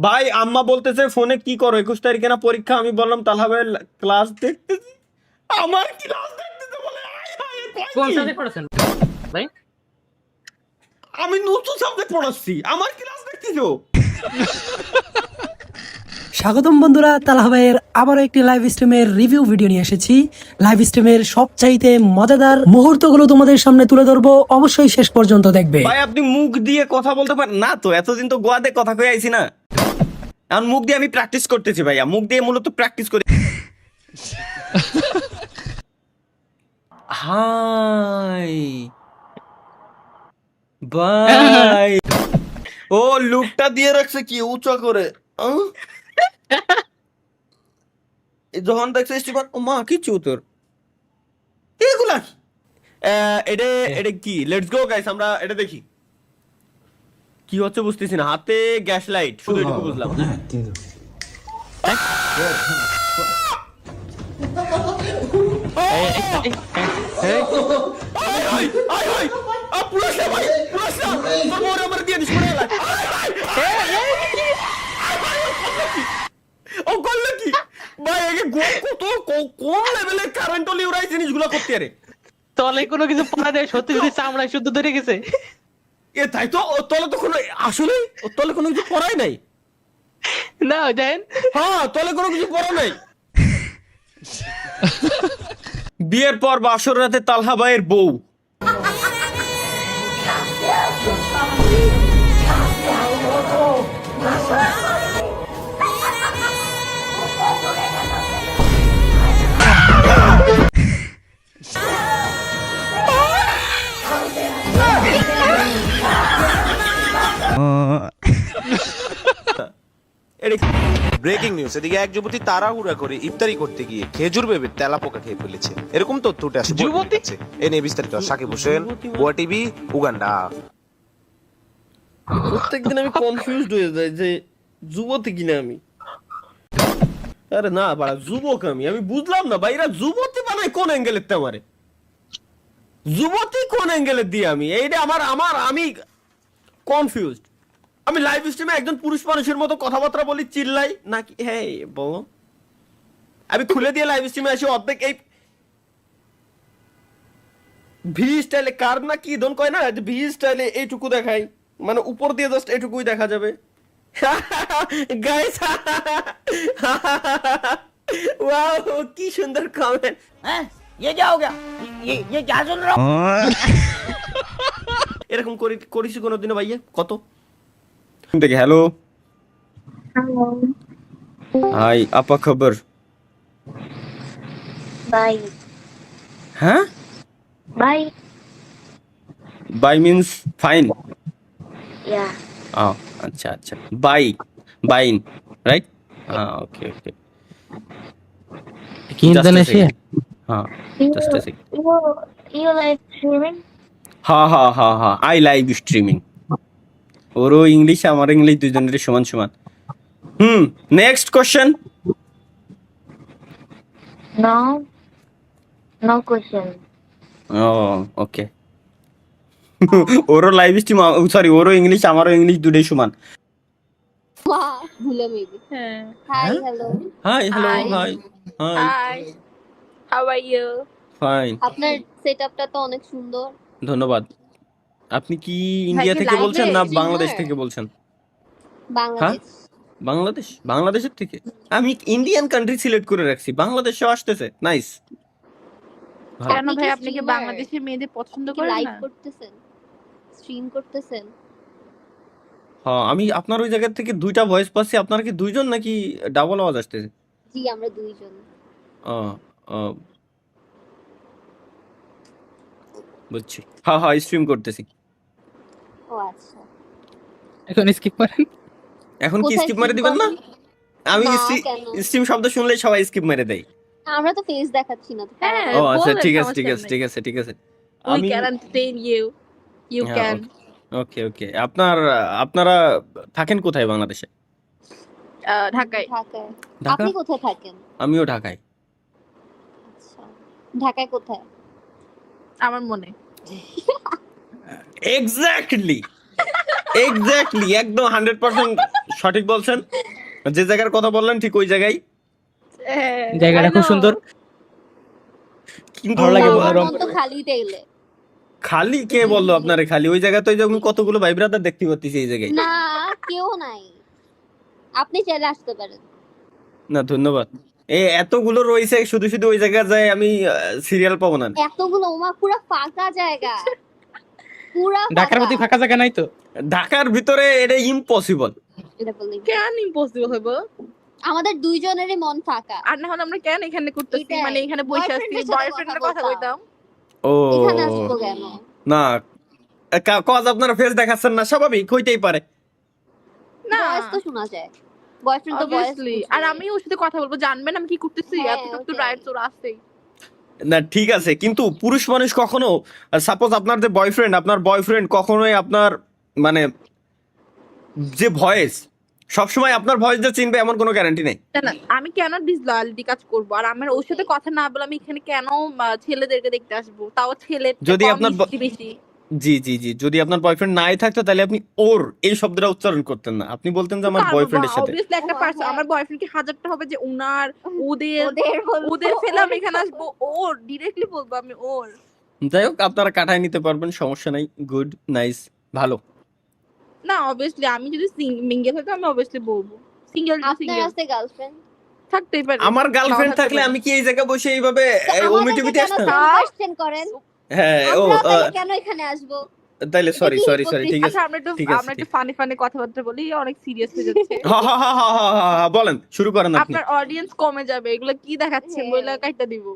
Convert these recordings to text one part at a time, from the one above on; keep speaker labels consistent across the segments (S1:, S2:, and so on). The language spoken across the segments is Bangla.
S1: ভাই আম্মা বলতেছে ফোনে কি করো, 21 তারিখে না পরীক্ষা। আমি বললাম তালহা ভাই ক্লাস দেখতেছি। আমার ক্লাস দেখতেছে বলে আয় হায়, কয়
S2: কোন
S1: কি?
S2: সাবজেক্ট পড়াছেন ভাই?
S1: আমি নতুন সাবজেক্ট পড়াচ্ছি, আমার ক্লাস দেখতেছো?
S3: স্বাগতম বন্ধুরা, তালহা ভাইয়ের আবারও একটি লাইভ স্ট্রিমের রিভিউ ভিডিও নিয়ে এসেছি। লাইভ স্ট্রিমের সবচাইতে মজাদার মুহূর্তগুলো তোমাদের সামনে তুলে ধরবো, অবশ্যই শেষ পর্যন্ত দেখবে।
S1: ভাই আপনি মুখ দিয়ে কথা বলতে পারেন না তো? এতদিন তো গোয়াতে কথা কয়ে আইছি না, এখন মুখ দিয়ে আমি প্র্যাকটিস করতেছি ভাইয়া, মুখ দিয়ে মূলত প্র্যাকটিস করি। হাই ভাই, ও লুকটা দিয়ে রাখছে কি উঁচা করে। আহ? যখন দেখছে স্টিফান, ও মা কি চুতর এগুলা কি? এটা এটা কি? লেটস গো গাইস, আমরা এটা দেখি কি হচ্ছে বুঝতেছি না। হাতে গ্যাস লাইট, শুধু এটুকু বুঝলাম। ও করলো কি ভাই? একে কত কোন লেভেলের কারেন্ট লিউরাই জিনিসগুলো করতে আরে।
S2: তলে কোনো কিছু পড়া দেয়, সত্যি সত্যি চামড়ায় শুদ্ধ ধরে গেছে।
S1: এ তাই তো, ওর তলে তো কোনো, আসলে ওর তলে কোনো কিছু পড়াই নাই।
S2: না জানেন,
S1: হ্যাঁ, তলে কোনো কিছু পড়া নাই। বিয়ের পর বাসর রাতে তালহা ভাইয়ের বউ।
S4: ব্রেকিং নিউজ, এদিকে এক যুবতী তাড়াহুড়া করে ইফতারি করতে গিয়ে খেজুর ভেবে তেলা পোকা খেয়ে ফেলেছে। এরকম তথ্য উঠে আসে
S2: যুবতী?
S4: এ নিয়ে বিস্তারিত সাকিব হোসেন, বুয়া টিভি, উগান্ডা।
S1: প্রত্যেকদিন আমি কনফিউজড হয়ে যাই যে যুবতী কিনা আমি। আরে না বাড়া, যুবক আমি বুঝলাম না ভাই, এরা যুবতী বানায় কোন অ্যাঙ্গেলের তে আমারে? যুবতী কোন অ্যাঙ্গেলের দিয়ে আমি এইটা আমি কনফিউজড। আমি লাইভ স্ট্রিমে একজন পুরুষ মানুষের মতো কথাবার্তা বলি, চিল্লাই নাকি? হ্যাঁ বলো, আমি খুলে দিয়ে লাইভ স্ট্রিমে আসি অর্ধেক এই ভি স্টাইলে কার না কি দন কয় না, ভি স্টাইলে এইটুকু দেখাই, মানে উপর দিয়ে জাস্ট এইটুকুই দেখা যাবে। গাইস ওয়াও, কি সুন্দর কমেন্ট।
S5: हैं? ये क्या हो गया? ये क्या सुन रहा हूँ?
S1: এরকম করিস কোনোদিনও ভাইয়া? কত দেখে। হ্যালো হাই, আপা খবর?
S6: Bye.
S1: হ্যাঁ,
S6: Bye.
S1: Bye means fine.
S6: Yeah.
S1: আচ্ছা আচ্ছা, বাইন রাইট। ওকে ওকে,
S2: কি ইন্দোনেশিয়া?
S1: হ্যাঁ
S6: You,
S1: just a second.
S6: you like streaming?
S1: হ্যাঁ আই লাইভ স্ট্রিমিং। ওরও ইংলিশ আমার ইংলিশ দুজনেরই সমান সমান। Next question.
S6: No. No question.
S1: ওকে। ওরও লাইভ স্ট্রিম, সরি ওরও ইংলিশ আমারও ইংলিশ দুটোই সমান।
S6: ভুলে maybe. Hi, hello.
S1: Hi hello
S6: Hi.
S1: High high
S6: Hi. How are you?
S1: Fine,
S6: আপনার সেটআপটা তো অনেক সুন্দর।
S1: ধন্যবাদ। আপনি কি ইন্ডিয়া
S6: কি
S1: থেকে
S6: live
S1: বলছেন না
S6: streamer?
S1: বাংলাদেশ থেকে বলছেন?
S6: বাংলাদেশ।
S1: বাংলাদেশের থেকে? আমি ইন্ডিয়ান কান্ট্রি সিলেক্ট করে রাখছি, বাংলাদেশেও আসতেছে। নাইস।
S7: কেন ভাই, আপনি কি বাংলাদেশের মেয়েদের পছন্দ করেন
S6: লাইভ
S7: না?
S6: করতেছেন? স্ট্রিম করতেছেন?
S1: হ্যাঁ, আমি আপনার ওই জায়গা থেকে দুইটা ভয়েস পাচ্ছি। আপনার কি দুইজন নাকি ডাবল আওয়াজ আসতেছে?
S6: জি, আমরা দুইজন।
S1: আহ, আহ, বুঝছি। হ্যাঁ স্ট্রিম করতেছি।
S6: ও আচ্ছা।
S2: এখন স্কিপ করেন।
S1: এখন কি
S6: কোথায়
S1: স্কিপ মেরে
S6: stream
S1: দিবেন না?
S6: করেন?
S1: আমি
S6: না, কেন?
S1: স্ট্রিম শব্দ শুনলেই সবাই স্কিপ মেরে দেয়।
S6: আমরা তো ফেস দেখাচ্ছি না তো।
S7: হ্যাঁ,
S1: ও আচ্ছা,
S7: বলেন,
S1: ঠিক আছে
S7: সমস্যা
S1: ঠিক আছে
S7: নাই।
S1: ঠিক আছে ঠিক আছে।
S7: We
S1: আমি
S7: can entertain you. You
S1: হ্যাঁ,
S7: can.
S1: ওকে ওকে। আপনারা থাকেন কোথায় বাংলাদেশে?
S7: ঢাকায়।
S6: ঢাকায়।
S1: ঢাকা?
S6: আপনি কোথায় থাকেন?
S1: আমিও ঢাকায়।
S6: আচ্ছা। ঢাকায় কোথায়?
S7: আমার মনে।
S1: এক্স্যাক্টলি একদম 100% সঠিক বলছেন, যে জায়গার কথা বললেন ঠিক ওই জায়গায়।
S2: জায়গাটা খুব সুন্দর।
S1: কিন্তু
S2: ভালো লাগে
S6: আমার
S2: রং
S6: মন তো খালি দেখলে।
S1: খালি কে বললো আপনারে খালি? ওই জায়গায় তো আমি কতগুলো ভাই ব্রাদার দেখতে পাচ্ছি এই জায়গায়।
S6: না কেউ নাই, আপনি চাইলে আসতে পারেন।
S1: না ধন্যবাদ। এতগুলো রয়েছে, শুধু শুধু ওই জায়গায় যায় আমি সিরিয়াল পাবো না।
S6: এতগুলো ওমা পুরো ফাঁকা জায়গা, পুরা
S2: ঢাকার মধ্যে ফাঁকা জায়গা নাই তো?
S1: ঢাকার ভিতরে এটা ইম্পসিবল।
S6: এটা বললি
S7: কেন ইম্পসিবল হইব?
S6: আমাদের দুইজনেরই মন ফাঁকা।
S7: আর না হলে আমরা কেন এখানে করতেছি?
S6: এটাই।
S7: মানে এখানে বসে আছি,
S6: Boyfriend-এর সাথে
S7: বয়ফ্রেন্ডের
S6: কথা
S7: কথা কইতাম।
S1: ও
S6: এখানে আসবো কেন?
S1: না, কজ আপনারা ফেস দেখাচ্ছেন না, স্বাভাবিক হইতেই পারে।
S7: না
S6: ভয়েস তো শোনা যায়, বয়ফ্রেন্ড তো ভয়েস।
S7: obviously। আর আমি ওর সাথে কথা বলবো, জানবেন আমি কি করতেছি,
S6: হ্যাঁ,
S7: এতটুকু তো
S6: ওটাই।
S7: রাইট তোর আছে।
S1: না ঠিক আছে, কিন্তু পুরুষ মানুষ কখনো, সাপোজ আপনার যে বয়ফ্রেন্ড, আপনার বয়ফ্রেন্ড কখনোই আপনার মানে যে ভয়েস সবসময় আপনার ভয়েস যে চিনবে এমন কোনো গ্যারান্টি নেই।
S7: না না, আমি কেন ডিসলয়ালিটি কাজ করব? আর আমার ওর সাথে কথা না বলে আমি এখানে কেন ছেলেদেরকে দেখতে আসবো? তাও ছেলে
S1: যদি আপনার
S7: বেশি।
S1: জি জি জি, যদি আপনার বয়ফ্রেন্ড নাই থাকতো তাহলে আপনি ওর এই শব্দটা উচ্চারণ করতেন না, আপনি বলতেন যে আমার বয়ফ্রেন্ডের সাথে।
S7: অবভিয়াসলি একটা
S6: ও,
S7: পার্সন,
S6: হ্যাঁ।
S7: আমার বয়ফ্রেন্ড কি হাজারটা হবে যে উনার, ওদের
S6: বলবো।
S7: ওদের ফেলে আমি এখানে আসবো? ওর ডিরেক্টলি বলবো আমি ওর।
S1: যাই হোক, আপনারা কাটায় নিতে পারবেন, সমস্যা নাই। গুড, নাইস, ভালো।
S7: না অবভিয়াসলি আমি যদি মিঙ্গেল হতো আমি অবভিয়াসলি বলবো। সিঙ্গেল
S6: আপনার
S7: সিঙ্গেল
S6: আছে গার্লফ্রেন্ড?
S7: থাকতেই পারে।
S1: আমার গার্লফ্রেন্ড
S7: নাও থাকতে
S1: থাকলে
S7: পারে।
S1: আমি কি এই জায়গায় বসে এইভাবে ওমিটিভিটি আসতাম?
S6: কোয়েশ্চেন করেন।
S1: হ্যাঁ, ও
S6: আমরা তাহলে কেন এখানে আসবো?
S1: তাইলে সরি
S6: এটা কি
S1: সরি সরি, ঠিক আছে
S7: আচ্ছা আমরা একটু
S1: ঠিক আছে,
S7: আমরা একটু ফানি ফানি কথাবার্তা বলি, অনেক সিরিয়াস হয়ে যাচ্ছে।
S1: হা হা হা হা হা হা হা, বলেন, শুরু করেন আপনি।
S7: আপনার অডিয়েন্স কমে যাবে, এগুলো কি দেখাচ্ছেন
S6: হ্যাঁ।
S7: বইলা কাইটা দিব।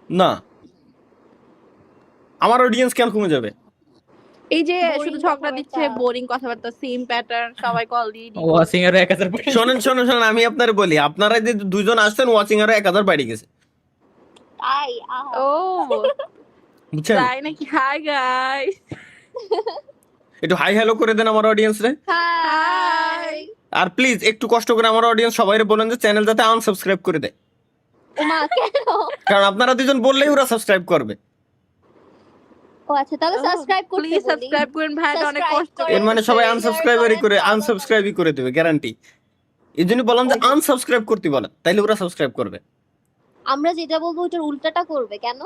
S1: না, আমার অডিয়েন্স কেন কমে যাবে?
S7: এই যে
S6: Boring
S7: শুধু ঝগড়া
S6: কথাবার্তা।
S7: দিচ্ছে, বোরিং কথাবার্তা, সেম প্যাটার্ন, সবাই কল দিয়ে দিই।
S2: ওয়াচিং এর 1000
S1: শোনেন শোনেন শোনেন, আমি আপনার বলি, আপনারা যে দুজন আসছেন ওয়াচিং আরো 1000 বাইরে গেছে,
S6: তাই আহা।
S7: ও
S1: বুঝছেন?
S7: তাই নাকি? Hi guys.
S1: একটু হাই হ্যালো করে দেন আমার অডিয়েন্স রে।
S6: হাই।
S1: আর প্লিজ একটু কষ্ট করে আমার অডিয়েন্স সবাইরে বলেন যে চ্যানেল যাতে আনসাবস্ক্রাইব করে দেয়,
S6: ওমা কেন?
S1: কারণ আপনারা দুজন বললেই ওরা সাবস্ক্রাইব করবে।
S6: ও আচ্ছা, তাহলে সাবস্ক্রাইব করতে
S7: প্লিজ
S6: বলি।
S7: সাবস্ক্রাইব করেন ভাই, এটা অনেক
S6: Subscribe
S7: কষ্ট।
S6: করেন।
S1: এর মানে সবাই
S6: share
S1: আনসাবস্ক্রাইবারই করে,
S6: করেন,
S1: আনসাবস্ক্রাইবই করে দেবে গ্যারান্টি। এই জন্য বললাম যে আনসাবস্ক্রাইব করতে বলেন, তাইলে ওরা সাবস্ক্রাইব করবে।
S6: আমরা যেটা বলবো ওটার উল্টাটা করবে কেন?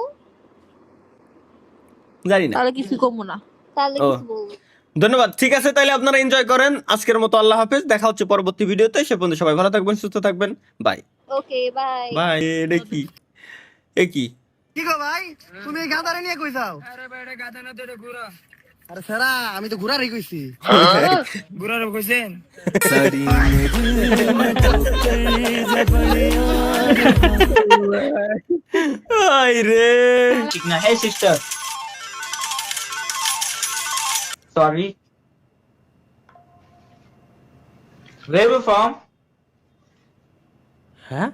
S1: জানি না।
S7: তাহলে কিছু কমু না।
S6: তাহলে
S1: ও।
S6: কিছু বলবো।
S1: ধন্যবাদ, ঠিক আছে, তাহলে আপনারা এনজয় করেন। আজকের মতো আল্লাহ হাফেজ, দেখা হচ্ছে পরবর্তী ভিডিওতে। সে পর্যন্ত সবাই ভালো থাকবেন, সুস্থ থাকবেন, বাই
S6: ওকে বাই।
S1: বাই। এটা কি কি
S5: কি গো ভাই, তুমি এই গাধারে নিয়ে কই যাও? আরে ভাই এটা গাধা না, তো এটা ঘোড়া। আরে সারা, আমি তো ঘোড়ারই কইছি। ঘোড়ার কইছেন?
S1: আই রে,
S8: Hey sister. Sorry. Where you from?
S1: হ্যাঁ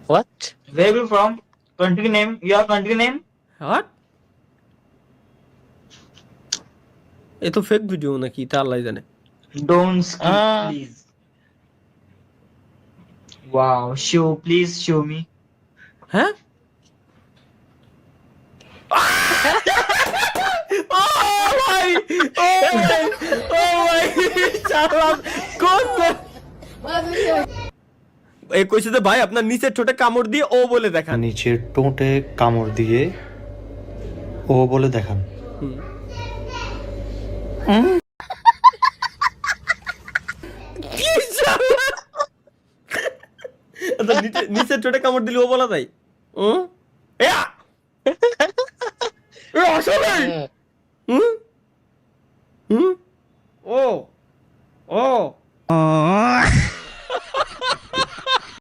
S2: what?
S8: Where you from? Country name? Your country name?
S1: What? এ তো ফেক ভিডিও নাকি, তা আল্লাহ জানে।
S8: Don't skip, please. Wow. Please show me.
S1: হ্যাঁ, ও ভাই, ও ভাই, ও ভাই, শালা, কোন এই কইছে যে ভাই আপনার নিচের ঠোঁটে কামড় দিয়ে ও বলে দেখান।
S9: নিচের ঠোঁটে কামড় দিয়ে ও বলে দেখান।
S1: কি শালা? আচ্ছা, নিচের ঠোঁটে কামড় দিলে ও বলা যায়? এয়া! এ আসলে? হুম? হুম? ও ও